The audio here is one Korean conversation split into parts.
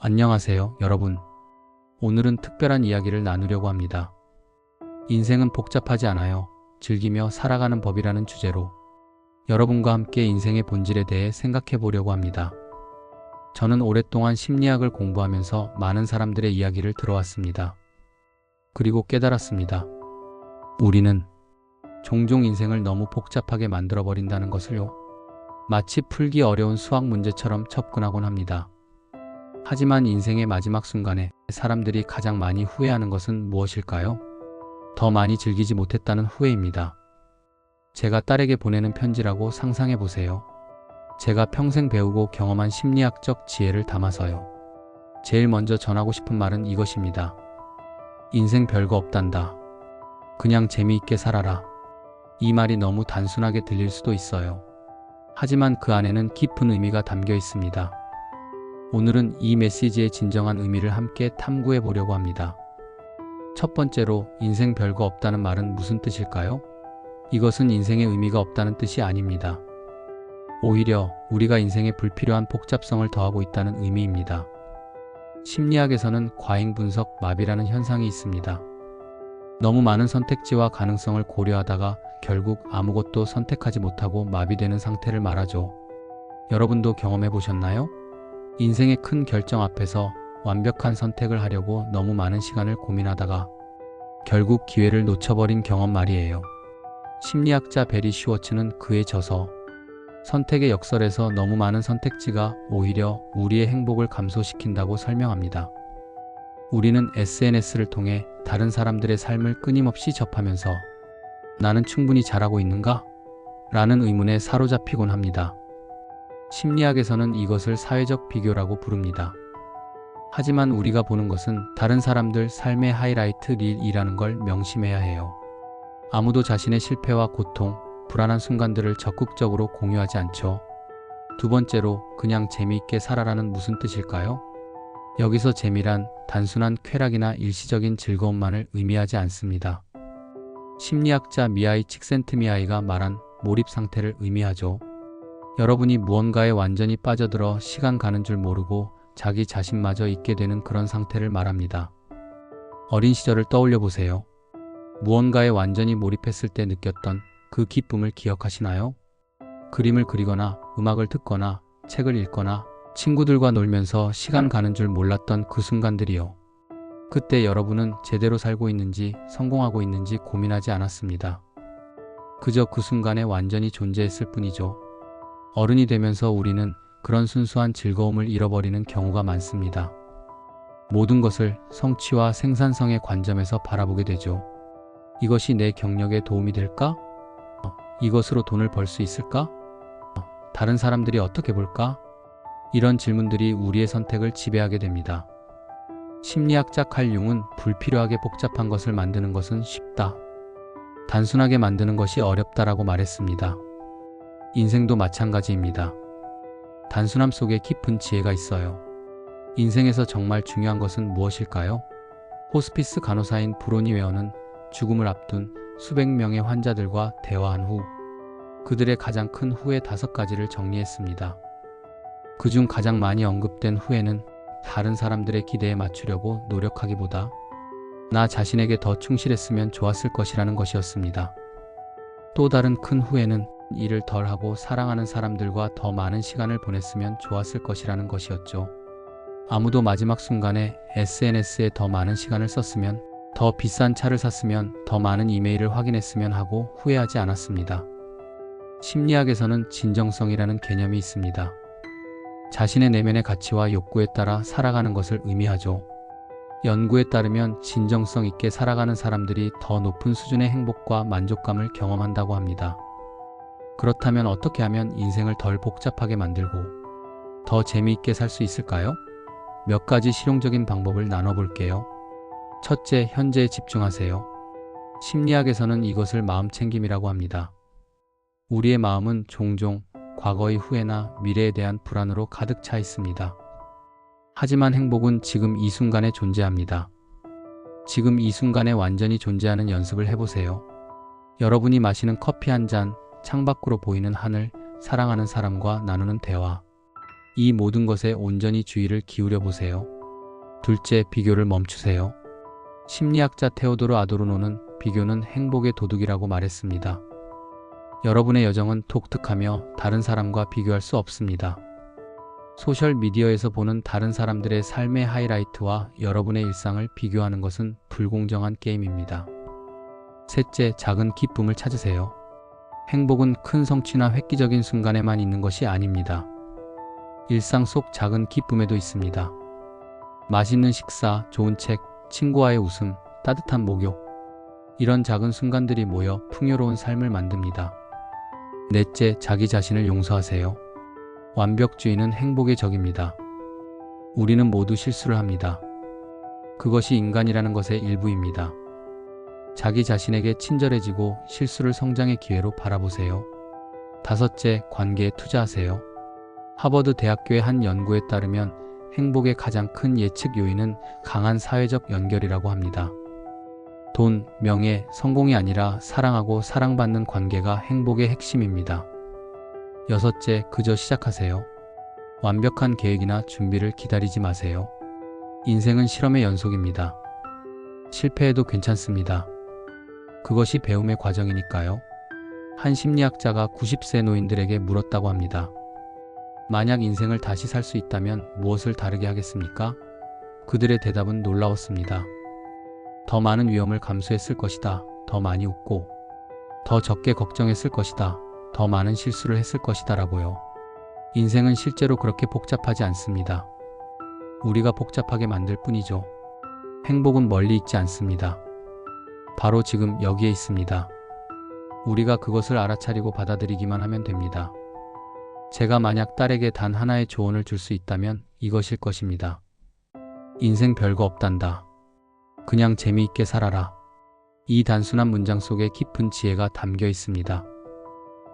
안녕하세요, 여러분. 오늘은 특별한 이야기를 나누려고 합니다. 인생은 복잡하지 않아요. 즐기며 살아가는 법이라는 주제로 여러분과 함께 인생의 본질에 대해 생각해 보려고 합니다. 저는 오랫동안 심리학을 공부하면서 많은 사람들의 이야기를 들어왔습니다. 그리고 깨달았습니다. 우리는 종종 인생을 너무 복잡하게 만들어버린다는 것을요. 마치 풀기 어려운 수학 문제처럼 접근하곤 합니다. 하지만 인생의 마지막 순간에 사람들이 가장 많이 후회하는 것은 무엇일까요? 더 많이 즐기지 못했다는 후회입니다. 제가 딸에게 보내는 편지라고 상상해 보세요. 제가 평생 배우고 경험한 심리학적 지혜를 담아서요. 제일 먼저 전하고 싶은 말은 이것입니다. 인생 별거 없단다. 그냥 재미있게 살아라. 이 말이 너무 단순하게 들릴 수도 있어요. 하지만 그 안에는 깊은 의미가 담겨 있습니다. 오늘은 이 메시지의 진정한 의미를 함께 탐구해 보려고 합니다. 첫 번째로, 인생 별거 없다는 말은 무슨 뜻일까요? 이것은 인생의 의미가 없다는 뜻이 아닙니다. 오히려 우리가 인생에 불필요한 복잡성을 더하고 있다는 의미입니다. 심리학에서는 과잉 분석 마비라는 현상이 있습니다. 너무 많은 선택지와 가능성을 고려하다가 결국 아무것도 선택하지 못하고 마비되는 상태를 말하죠. 여러분도 경험해 보셨나요? 인생의 큰 결정 앞에서 완벽한 선택을 하려고 너무 많은 시간을 고민하다가 결국 기회를 놓쳐버린 경험 말이에요. 심리학자 베리 슈워츠는 그에 져서 선택의 역설에서 너무 많은 선택지가 오히려 우리의 행복을 감소시킨다고 설명합니다. 우리는 SNS를 통해 다른 사람들의 삶을 끊임없이 접하면서 나는 충분히 잘하고 있는가? 라는 의문에 사로잡히곤 합니다. 심리학에서는 이것을 사회적 비교라고 부릅니다. 하지만 우리가 보는 것은 다른 사람들 삶의 하이라이트 릴이라는 걸 명심해야 해요. 아무도 자신의 실패와 고통, 불안한 순간들을 적극적으로 공유하지 않죠. 두 번째로, 그냥 재미있게 살아라는 무슨 뜻일까요? 여기서 재미란 단순한 쾌락이나 일시적인 즐거움만을 의미하지 않습니다. 심리학자 미하이 칙센트미하이가 말한 몰입 상태를 의미하죠. 여러분이 무언가에 완전히 빠져들어 시간 가는 줄 모르고 자기 자신마저 잊게 되는 그런 상태를 말합니다. 어린 시절을 떠올려 보세요. 무언가에 완전히 몰입했을 때 느꼈던 그 기쁨을 기억하시나요? 그림을 그리거나 음악을 듣거나 책을 읽거나 친구들과 놀면서 시간 가는 줄 몰랐던 그 순간들이요. 그때 여러분은 제대로 살고 있는지 성공하고 있는지 고민하지 않았습니다. 그저 그 순간에 완전히 존재했을 뿐이죠. 어른이 되면서 우리는 그런 순수한 즐거움을 잃어버리는 경우가 많습니다. 모든 것을 성취와 생산성의 관점에서 바라보게 되죠. 이것이 내 경력에 도움이 될까? 이것으로 돈을 벌 수 있을까? 다른 사람들이 어떻게 볼까? 이런 질문들이 우리의 선택을 지배하게 됩니다. 심리학자 칼 융은 불필요하게 복잡한 것을 만드는 것은 쉽다. 단순하게 만드는 것이 어렵다라고 말했습니다. 인생도 마찬가지입니다. 단순함 속에 깊은 지혜가 있어요. 인생에서 정말 중요한 것은 무엇일까요? 호스피스 간호사인 브로니 웨어는 죽음을 앞둔 수백 명의 환자들과 대화한 후 그들의 가장 큰 후회 5가지를 정리했습니다. 그중 가장 많이 언급된 후회는 다른 사람들의 기대에 맞추려고 노력하기보다 나 자신에게 더 충실했으면 좋았을 것이라는 것이었습니다. 또 다른 큰 후회는 일을 덜 하고 사랑하는 사람들과 더 많은 시간을 보냈으면 좋았을 것이라는 것이었죠. 아무도 마지막 순간에 SNS에 더 많은 시간을 썼으면, 더 비싼 차를 샀으면, 더 많은 이메일을 확인했으면 하고 후회하지 않았습니다. 심리학에서는 진정성이라는 개념이 있습니다. 자신의 내면의 가치와 욕구에 따라 살아가는 것을 의미하죠. 연구에 따르면 진정성 있게 살아가는 사람들이 더 높은 수준의 행복과 만족감을 경험한다고 합니다. 그렇다면 어떻게 하면 인생을 덜 복잡하게 만들고 더 재미있게 살 수 있을까요? 몇 가지 실용적인 방법을 나눠볼게요. 첫째, 현재에 집중하세요. 심리학에서는 이것을 마음챙김이라고 합니다. 우리의 마음은 종종 과거의 후회나 미래에 대한 불안으로 가득 차 있습니다. 하지만 행복은 지금 이 순간에 존재합니다. 지금 이 순간에 완전히 존재하는 연습을 해보세요. 여러분이 마시는 커피 한 잔, 창밖으로 보이는 하늘, 사랑하는 사람과 나누는 대화, 이 모든 것에 온전히 주의를 기울여 보세요. 둘째, 비교를 멈추세요. 심리학자 테오도르 아도르노는 비교는 행복의 도둑이라고 말했습니다. 여러분의 여정은 독특하며 다른 사람과 비교할 수 없습니다. 소셜미디어에서 보는 다른 사람들의 삶의 하이라이트와 여러분의 일상을 비교하는 것은 불공정한 게임입니다. 셋째, 작은 기쁨을 찾으세요. 행복은 큰 성취나 획기적인 순간에만 있는 것이 아닙니다. 일상 속 작은 기쁨에도 있습니다. 맛있는 식사, 좋은 책, 친구와의 웃음, 따뜻한 목욕. 이런 작은 순간들이 모여 풍요로운 삶을 만듭니다. 넷째, 자기 자신을 용서하세요. 완벽주의는 행복의 적입니다. 우리는 모두 실수를 합니다. 그것이 인간이라는 것의 일부입니다. 자기 자신에게 친절해지고 실수를 성장의 기회로 바라보세요. 다섯째, 관계에 투자하세요. 하버드 대학교의 한 연구에 따르면 행복의 가장 큰 예측 요인은 강한 사회적 연결이라고 합니다. 돈, 명예, 성공이 아니라 사랑하고 사랑받는 관계가 행복의 핵심입니다. 여섯째, 그저 시작하세요. 완벽한 계획이나 준비를 기다리지 마세요. 인생은 실험의 연속입니다. 실패해도 괜찮습니다. 그것이 배움의 과정이니까요. 한 심리학자가 90세 노인들에게 물었다고 합니다. 만약 인생을 다시 살 수 있다면 무엇을 다르게 하겠습니까? 그들의 대답은 놀라웠습니다. 더 많은 위험을 감수했을 것이다. 더 많이 웃고, 더 적게 걱정했을 것이다. 더 많은 실수를 했을 것이다 라고요. 인생은 실제로 그렇게 복잡하지 않습니다. 우리가 복잡하게 만들 뿐이죠. 행복은 멀리 있지 않습니다. 바로 지금 여기에 있습니다. 우리가 그것을 알아차리고 받아들이기만 하면 됩니다. 제가 만약 딸에게 단 하나의 조언을 줄 수 있다면 이것일 것입니다. 인생 별거 없단다. 그냥 재미있게 살아라. 이 단순한 문장 속에 깊은 지혜가 담겨 있습니다.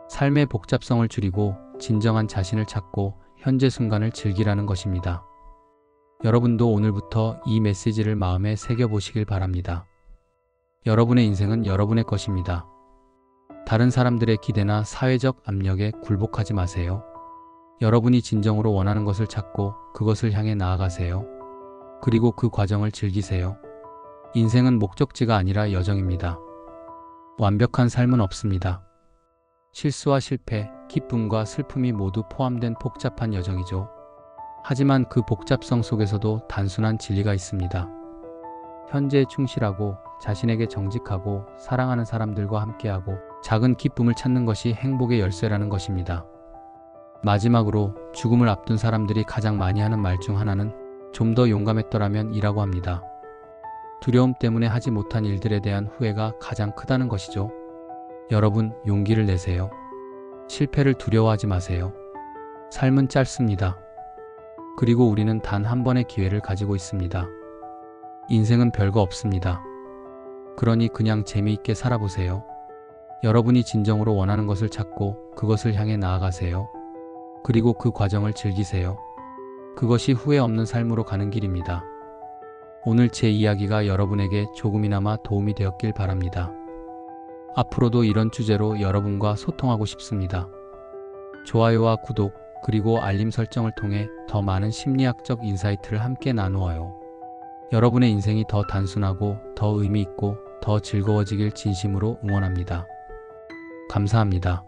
삶의 복잡성을 줄이고 진정한 자신을 찾고 현재 순간을 즐기라는 것입니다. 여러분도 오늘부터 이 메시지를 마음에 새겨보시길 바랍니다. 여러분의 인생은 여러분의 것입니다. 다른 사람들의 기대나 사회적 압력에 굴복하지 마세요. 여러분이 진정으로 원하는 것을 찾고 그것을 향해 나아가세요. 그리고 그 과정을 즐기세요. 인생은 목적지가 아니라 여정입니다. 완벽한 삶은 없습니다. 실수와 실패, 기쁨과 슬픔이 모두 포함된 복잡한 여정이죠. 하지만 그 복잡성 속에서도 단순한 진리가 있습니다. 현재에 충실하고 자신에게 정직하고 사랑하는 사람들과 함께하고 작은 기쁨을 찾는 것이 행복의 열쇠라는 것입니다. 마지막으로 죽음을 앞둔 사람들이 가장 많이 하는 말 중 하나는 좀 더 용감했더라면 이라고 합니다. 두려움 때문에 하지 못한 일들에 대한 후회가 가장 크다는 것이죠. 여러분, 용기를 내세요. 실패를 두려워하지 마세요. 삶은 짧습니다. 그리고 우리는 단 한 번의 기회를 가지고 있습니다. 인생은 별거 없습니다. 그러니 그냥 재미있게 살아보세요. 여러분이 진정으로 원하는 것을 찾고 그것을 향해 나아가세요. 그리고 그 과정을 즐기세요. 그것이 후회 없는 삶으로 가는 길입니다. 오늘 제 이야기가 여러분에게 조금이나마 도움이 되었길 바랍니다. 앞으로도 이런 주제로 여러분과 소통하고 싶습니다. 좋아요와 구독, 그리고 알림 설정을 통해 더 많은 심리학적 인사이트를 함께 나누어요. 여러분의 인생이 더 단순하고 더 의미 있고 더 즐거워지길 진심으로 응원합니다. 감사합니다.